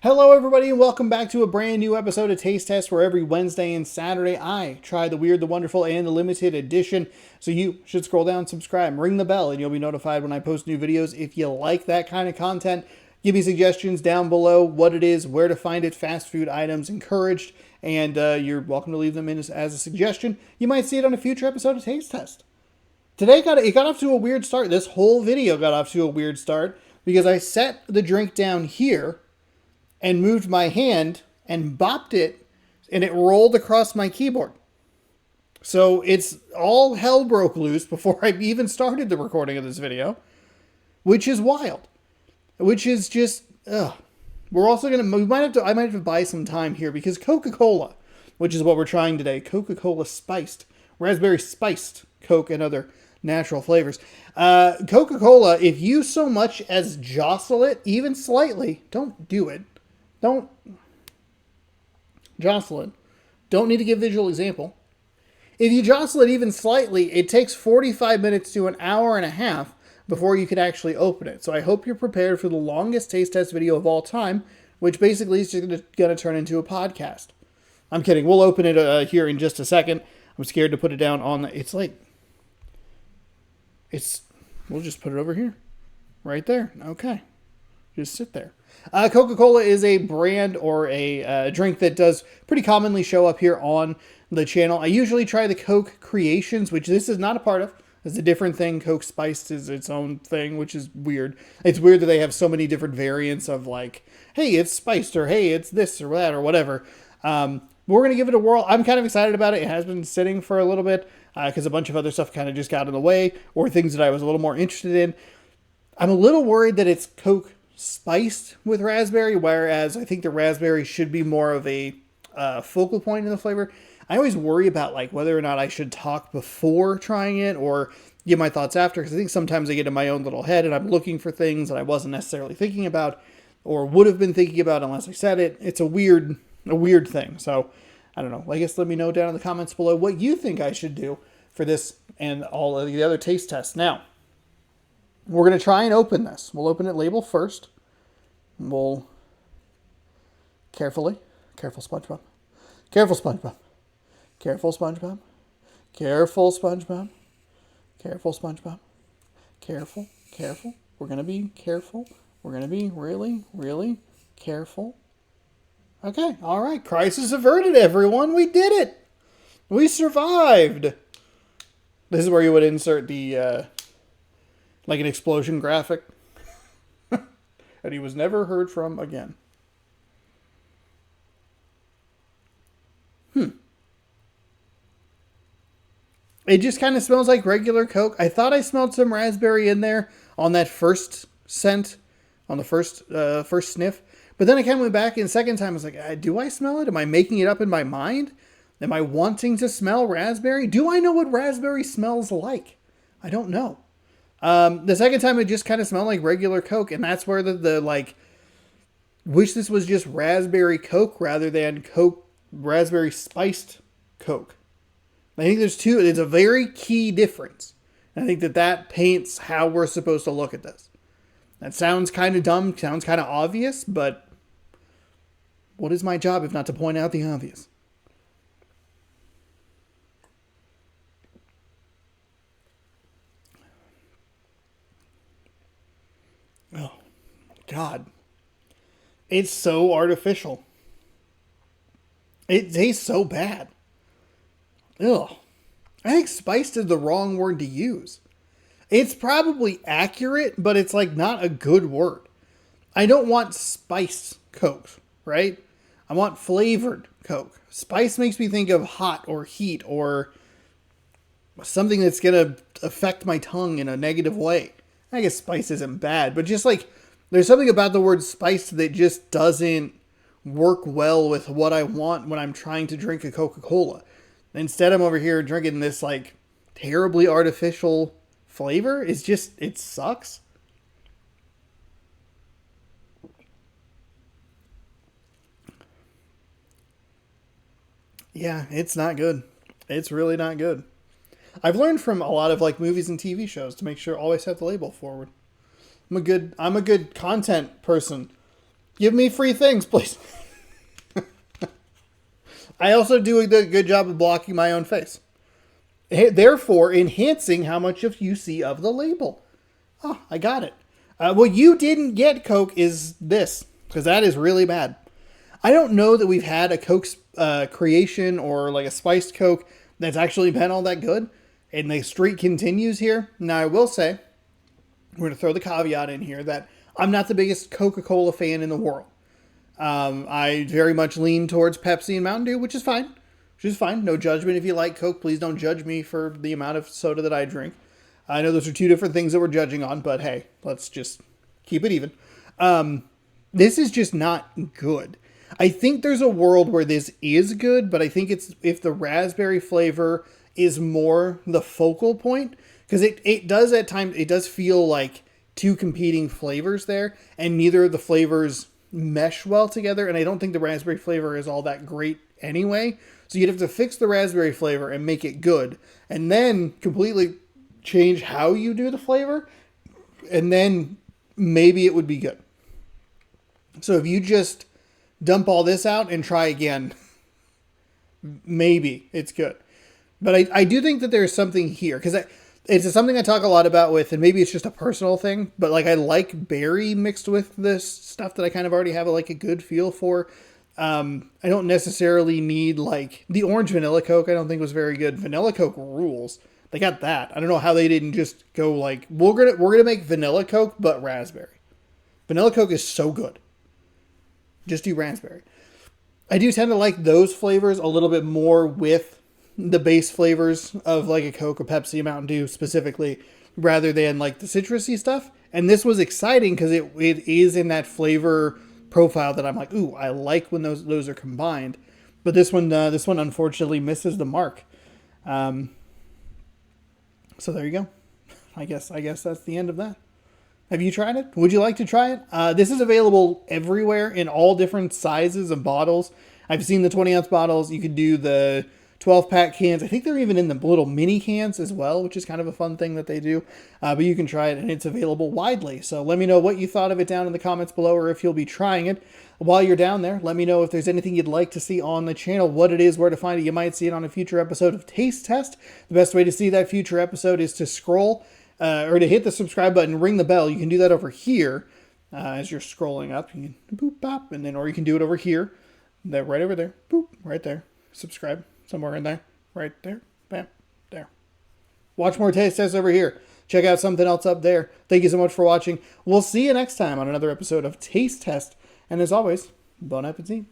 Hello, everybody, and welcome back to a brand new episode of Taste Test, where every Wednesday and Saturday I try the weird, the wonderful, and the limited edition. So you should scroll down, subscribe, ring the bell, and you'll be notified when I post new videos. If you like that kind of content, give me suggestions down below, what it is, where to find it, fast food items encouraged, and you're welcome to leave them in as a suggestion. You might see it on a future episode of Taste Test. Today, it got off to a weird start. This whole video got off to a weird start because I set the drink down here and moved my hand and bopped it, and it rolled across my keyboard. So it's all hell broke loose before I even started the recording of this video, which is wild. Which is just, ugh. We're also I might have to buy some time here because Coca-Cola, which is what we're trying today, Coca-Cola spiced, raspberry spiced Coke and other natural flavors. Coca-Cola, if you so much as jostle it, even slightly, don't do it. Don't jostle it. Don't need to give visual example. If you jostle it even slightly, it takes 45 minutes to an hour and a half before you can actually open it. So I hope you're prepared for the longest taste test video of all time, which basically is just going to turn into a podcast. I'm kidding. We'll open it here in just a second. I'm scared to put it down on the... We'll just put it over here. Right there. Okay. Just sit there. Coca-Cola is a brand or a drink that does pretty commonly show up here on the channel. I usually try the Coke Creations, which this is not a part of. It's a different thing. Coke Spiced is its own thing, which is weird. It's weird that they have so many different variants of like, hey, it's spiced, or hey, it's this or that or whatever. We're going to give it a whirl. I'm kind of excited about it. It has been sitting for a little bit because a bunch of other stuff kind of just got in the way, or things that I was a little more interested in. I'm a little worried that it's Coke spiced with raspberry, whereas I think the raspberry should be more of a focal point in the flavor. I always worry about like whether or not I should talk before trying it or give my thoughts after, because I think sometimes I get in my own little head and I'm looking for things that I wasn't necessarily thinking about or would have been thinking about unless I said it. It's a weird thing. So I don't know. I guess let me know down in the comments below what you think I should do for this and all of the other taste tests. Now, we're going to try and open this. We'll open it label first. We'll careful SpongeBob. Careful SpongeBob. Careful SpongeBob. Careful SpongeBob. Careful SpongeBob. Careful. We're going to be careful. We're going to be really, really careful. Okay. All right. Crisis averted, everyone. We did it. We survived. This is where you would insert the, like an explosion graphic. And he was never heard from again. It just kind of smells like regular Coke. I thought I smelled some raspberry in there on that first scent, on the first sniff. But then I kind of went back and the second time I was like, do I smell it? Am I making it up in my mind? Am I wanting to smell raspberry? Do I know what raspberry smells like? I don't know. The second time it just kind of smelled like regular Coke, and that's where the like, wish this was just raspberry Coke rather than Coke raspberry spiced Coke. I think it's a very key difference. And I think that paints how we're supposed to look at this. That sounds kind of dumb, sounds kind of obvious, but what is my job if not to point out the obvious? Oh, God. It's so artificial. It tastes so bad. Ugh. I think spiced is the wrong word to use. It's probably accurate, but it's like not a good word. I don't want spiced Coke, right? I want flavored Coke. Spice makes me think of hot or heat or something that's going to affect my tongue in a negative way. I guess spice isn't bad, but just like there's something about the word spice that just doesn't work well with what I want when I'm trying to drink a Coca-Cola. Instead, I'm over here drinking this like terribly artificial flavor. It sucks. Yeah, it's not good. It's really not good. I've learned from a lot of like movies and TV shows to make sure always have the label forward. I'm a good content person. Give me free things, please. I also do a good job of blocking my own face. Therefore, enhancing how much of you see of the label. Oh, I got it. What you didn't get, Coke, is this, because that is really bad. I don't know that we've had a Coke creation or like a spiced Coke that's actually been all that good, and the streak continues here. Now, I will say, we're going to throw the caveat in here that I'm not the biggest Coca-Cola fan in the world. I very much lean towards Pepsi and Mountain Dew, which is fine. No judgment. If you like Coke, please don't judge me for the amount of soda that I drink. I know those are two different things that we're judging on, but hey, let's just keep it even. This is just not good. I think there's a world where this is good, but I think it's if the raspberry flavor is more the focal point, because it does at times, it does feel like two competing flavors there, and neither of the flavors mesh well together, and I don't think the raspberry flavor is all that great anyway. So you'd have to fix the raspberry flavor and make it good, and then completely change how you do the flavor, and then maybe it would be good. So if you just dump all this out and try again, maybe it's good. But I do think that there's something here, because it's something I talk a lot about with, and maybe it's just a personal thing, but like I like berry mixed with this stuff that I kind of already have like a good feel for. I don't necessarily need like the orange vanilla Coke. I don't think was very good. Vanilla Coke rules. They got that. I don't know how they didn't just go like, we're gonna make vanilla Coke but raspberry. Vanilla Coke is so good. Just do raspberry. I do tend to like those flavors a little bit more with the base flavors of like a Coke, a Pepsi, a Mountain Dew specifically, rather than like the citrusy stuff. And this was exciting because it is in that flavor profile that I'm like, ooh, I like when those are combined. But this one unfortunately misses the mark. So there you go. I guess that's the end of that. Have you tried it? Would you like to try it? This is available everywhere in all different sizes of bottles. I've seen the 20-ounce bottles. You could do the 12-pack cans. I think they're even in the little mini cans as well, which is kind of a fun thing that they do. But you can try it, and it's available widely. So let me know what you thought of it down in the comments below, or if you'll be trying it. While you're down there, let me know if there's anything you'd like to see on the channel, what it is, where to find it. You might see it on a future episode of Taste Test. The best way to see that future episode is to scroll or to hit the subscribe button, ring the bell. You can do that over here as you're scrolling up. You can boop, bop, and then, or you can do it over here. That right over there. Boop, right there. Subscribe somewhere in there. Right there. Bam. There. Watch more Taste Tests over here. Check out something else up there. Thank you so much for watching. We'll see you next time on another episode of Taste Test. And as always, bon appetit.